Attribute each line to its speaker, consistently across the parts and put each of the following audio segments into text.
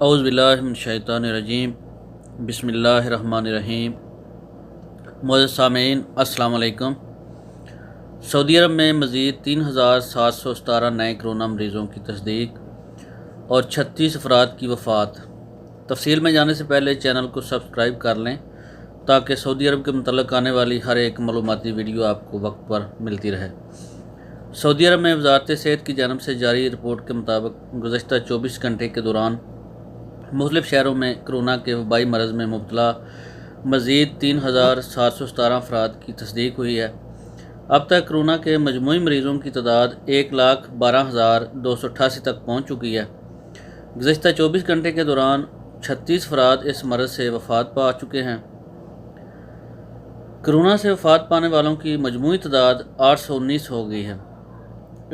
Speaker 1: اعوذ باللہ من الشیطان الرجیم، بسم اللہ الرحمن الرحیم۔ معزز سامعین، السلام علیکم۔ سعودی عرب میں مزید 3717 نئے کرونا مریضوں کی تصدیق اور 36 افراد کی وفات۔ تفصیل میں جانے سے پہلے چینل کو سبسکرائب کر لیں تاکہ سعودی عرب کے متعلق آنے والی ہر ایک معلوماتی ویڈیو آپ کو وقت پر ملتی رہے۔ سعودی عرب میں وزارت صحت کی جانب سے جاری رپورٹ کے مطابق گزشتہ 24 گھنٹے کے دوران مختلف شہروں میں کرونا کے وبائی مرض میں مبتلا مزید 3717 افراد کی تصدیق ہوئی ہے۔ اب تک کرونا کے مجموعی مریضوں کی تعداد 1,12,288 تک پہنچ چکی ہے۔ گزشتہ 24 گھنٹے کے دوران 36 افراد اس مرض سے وفات پا چکے ہیں۔ کرونا سے وفات پانے والوں کی مجموعی تعداد 819 ہو گئی ہے۔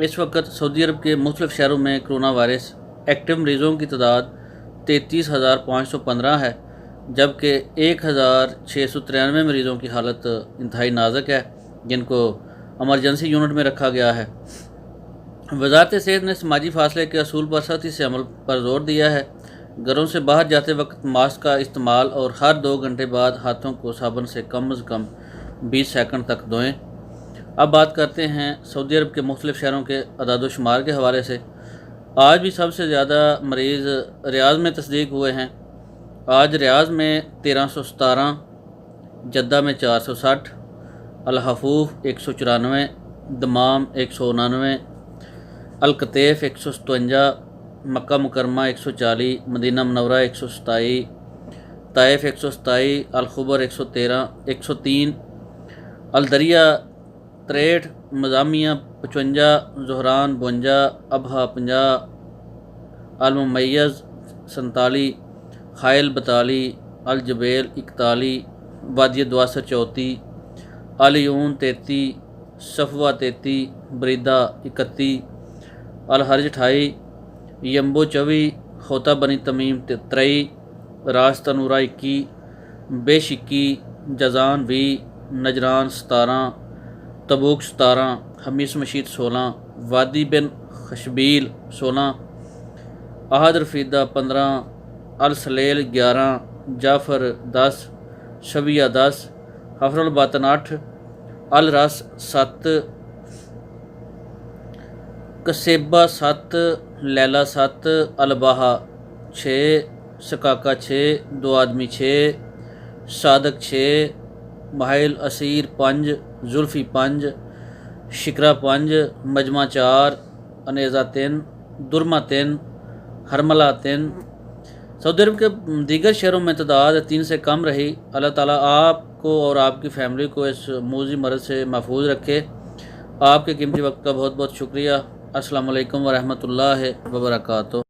Speaker 1: اس وقت سعودی عرب کے مختلف شہروں میں کرونا وائرس ایکٹیو مریضوں کی تعداد 33,515 ہے، جبکہ 1,693 مریضوں کی حالت انتہائی نازک ہے، جن کو ایمرجنسی یونٹ میں رکھا گیا ہے۔ وزارت صحت نے سماجی فاصلے کے اصول پر سختی سے عمل پر زور دیا ہے۔ گھروں سے باہر جاتے وقت ماسک کا استعمال اور ہر 2 گھنٹے بعد ہاتھوں کو صابن سے کم از کم 20 سیکنڈ تک دھوئیں۔ اب بات کرتے ہیں سعودی عرب کے مختلف شہروں کے اعداد و شمار کے حوالے سے۔ آج بھی سب سے زیادہ مریض ریاض میں تصدیق ہوئے ہیں۔ آج ریاض میں 1317، جدہ میں 460، الحفوف 194، دمام 199، القطیف 157، مکہ مکرمہ 140، مدینہ منورہ 127، طائف 127، الخبر 103، الدریہ 63، مزامیہ 55، زہران 52، ابہا 50، الممیز 47، خائل 42، الجبیل 41، وادی دواسر 34، العیون 33، صفوہ 33، بریدہ 31، الحرج 28، ینبو 24، خوطہ بنی تمیم 23، راستہ نورہ 21، بیش 21، جازان 20، نجران 17، تبوک 17، حمیس مشید 16، وادی بن خشبیل 16، احد رفیدہ 15، السلیل 11، جعفر 10، شبیہ 10، حفر الباطن 8، الرس 7، قصیبہ 7، لیلہ 7، الباحہ 6، سکاکا 6، 2 آدمی 6، صادق 6، محل اسیر 5، زلفی 5، شکرہ 5، مجمع 4، انیزہ 3، درمہ 3، ہرملہ 3۔ سعودی عرب کے دیگر شہروں میں تعداد 3 سے کم رہی۔ اللہ تعالیٰ آپ کو اور آپ کی فیملی کو اس موذی مرض سے محفوظ رکھے۔ آپ کے قیمتی وقت کا بہت بہت شکریہ۔ السلام علیکم ورحمۃ اللہ وبرکاتہ۔